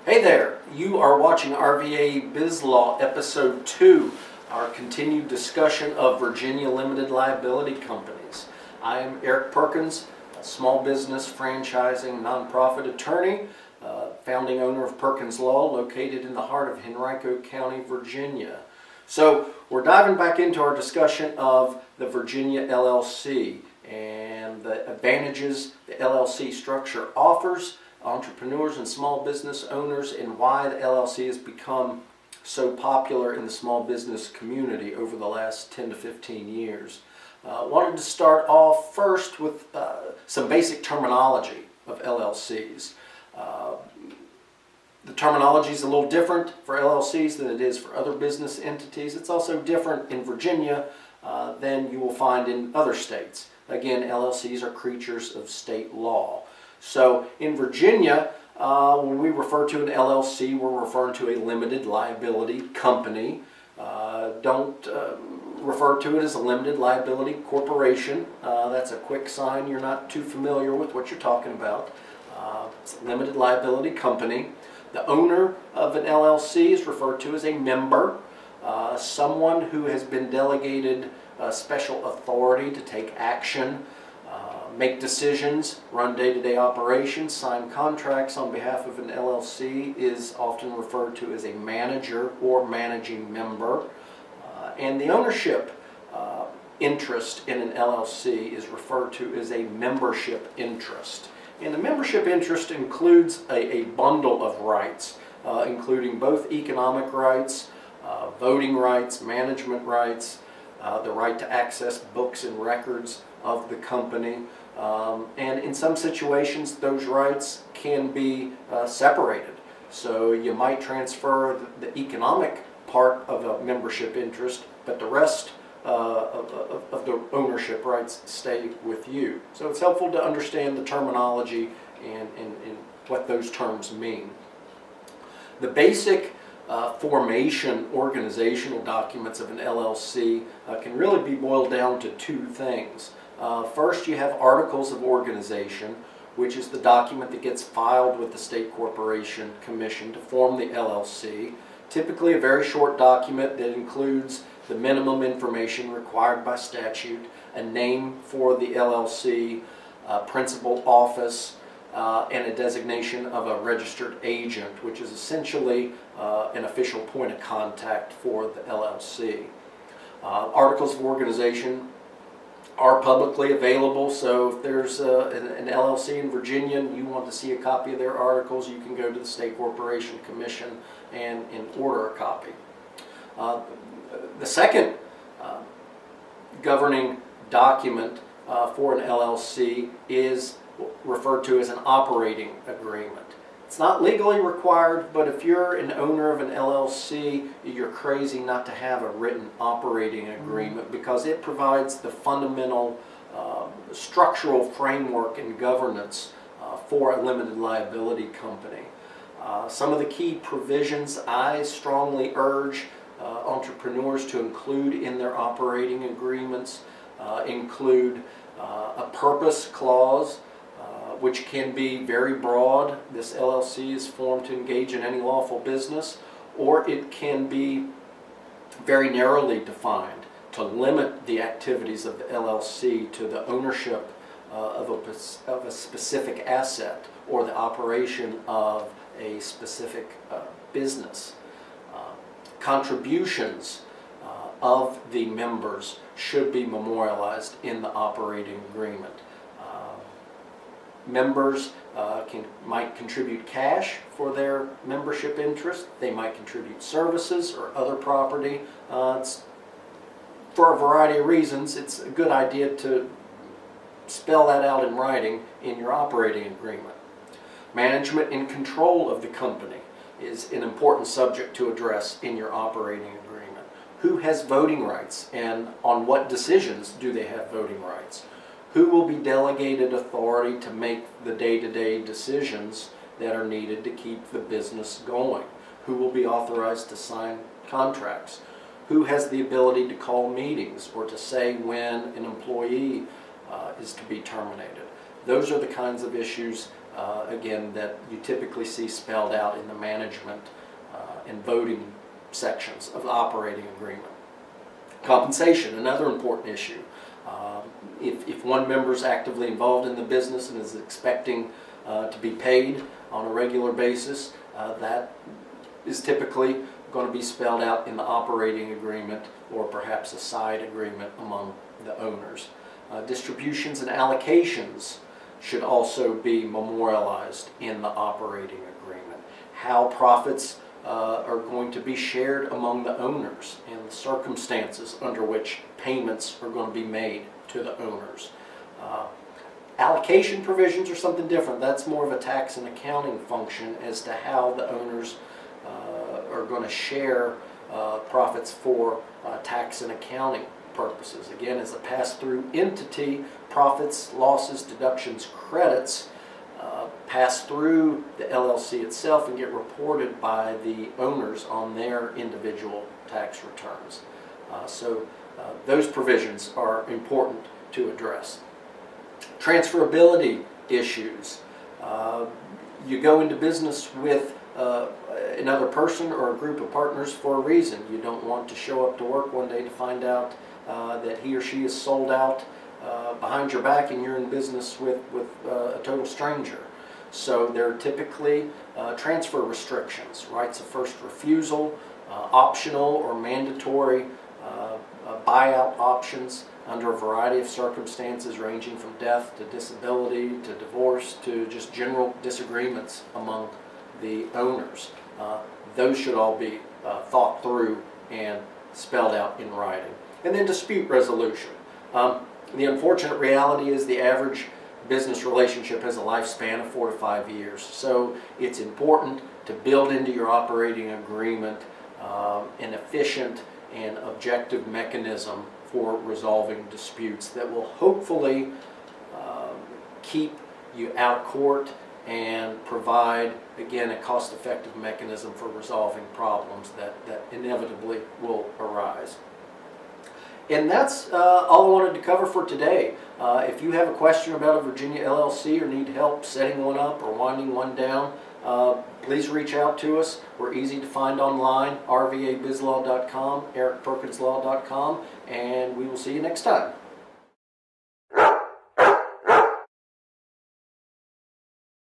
Hey there, you are watching RVA BizLaw Episode 2, our continued discussion of Virginia limited liability companies. I am Eric Perkins, a small business franchising nonprofit attorney, founding owner of Perkins Law, located in the heart of Henrico County, Virginia. So we're diving back into our discussion of the Virginia LLC and the advantages the LLC structure offers entrepreneurs and small business owners, and why the LLC has become so popular in the small business community over the last 10 to 15 years. Wanted to start off first with some basic terminology of LLCs. The terminology is a little different for LLCs than it is for other business entities. It's also different in Virginia than you will find in other states. Again, LLCs are creatures of state law. So in Virginia, when we refer to an LLC, we're referring to a limited liability company. Don't refer to it as a limited liability corporation. That's a quick sign you're not too familiar with what you're talking about. It's a limited liability company. The owner of an LLC is referred to as a member, someone who has been delegated special authority to take action, make decisions, run day-to-day operations, sign contracts on behalf of an LLC is often referred to as a manager or managing member. And the ownership interest in an LLC is referred to as a membership interest. And the membership interest includes a bundle of rights, including both economic rights, voting rights, management rights, the right to access books and records of the company, and in some situations those rights can be separated. So you might transfer the economic part of a membership interest, but the rest of the ownership rights stay with you. So it's helpful to understand the terminology and what those terms mean. The basic formation organizational documents of an LLC can really be boiled down to two things. First, you have articles of organization, which is the document that gets filed with the State Corporation Commission to form the LLC. Typically a very short document that includes the minimum information required by statute, a name for the LLC, principal office, and a designation of a registered agent, which is essentially an official point of contact for the LLC. Articles of organization are publicly available, so if there's an LLC in Virginia and you want to see a copy of their articles, you can go to the State Corporation Commission and order a copy. The second governing document for an LLC is referred to as an operating agreement. It's not legally required, but if you're an owner of an LLC, you're crazy not to have a written operating agreement, because it provides the fundamental structural framework and governance for a limited liability company. Some of the key provisions I strongly urge entrepreneurs to include in their operating agreements include a purpose clause, which can be very broad. This LLC is formed to engage in any lawful business, or it can be very narrowly defined to limit the activities of the LLC to the ownership of a specific asset or the operation of a specific business. Contributions of the members should be memorialized in the operating agreement. Members might contribute cash for their membership interest. They might contribute services or other property. For a variety of reasons, it's a good idea to spell that out in writing in your operating agreement. Management and control of the company is an important subject to address in your operating agreement. Who has voting rights, and on what decisions do they have voting rights? Who will be delegated authority to make the day-to-day decisions that are needed to keep the business going? Who will be authorized to sign contracts? Who has the ability to call meetings or to say when an employee is to be terminated? those are the kinds of issues, again, that you typically see spelled out in the management and voting sections of the operating agreement. Compensation, another important issue. If one member is actively involved in the business and is expecting to be paid on a regular basis, that is typically going to be spelled out in the operating agreement or perhaps a side agreement among the owners. Distributions and allocations should also be memorialized in the operating agreement. How profits are going to be shared among the owners and the circumstances under which payments are going to be made to the owners. Allocation provisions are something different. That's more of a tax and accounting function as to how the owners are going to share profits for tax and accounting purposes. Again, as a pass-through entity, profits, losses, deductions, credits pass through the LLC itself and get reported by the owners on their individual tax returns. So those provisions are important to address. Transferability issues. You go into business with another person or a group of partners for a reason. You don't want to show up to work one day to find out that he or she is sold out behind your back and you're in business with a total stranger. So there are typically transfer restrictions, rights of first refusal, optional or mandatory buyout options under a variety of circumstances ranging from death to disability to divorce to just general disagreements among the owners. Those should all be thought through and spelled out in writing. And then dispute resolution. The unfortunate reality is the average business relationship has a lifespan of 4 to 5 years. So it's important to build into your operating agreement an efficient and objective mechanism for resolving disputes that will hopefully keep you out of court and provide, again, a cost-effective mechanism for resolving problems that inevitably will arise. And that's all I wanted to cover for today. If you have a question about a Virginia LLC or need help setting one up or winding one down, please reach out to us. We're easy to find online, rvabizlaw.com, ericperkinslaw.com, and we will see you next time.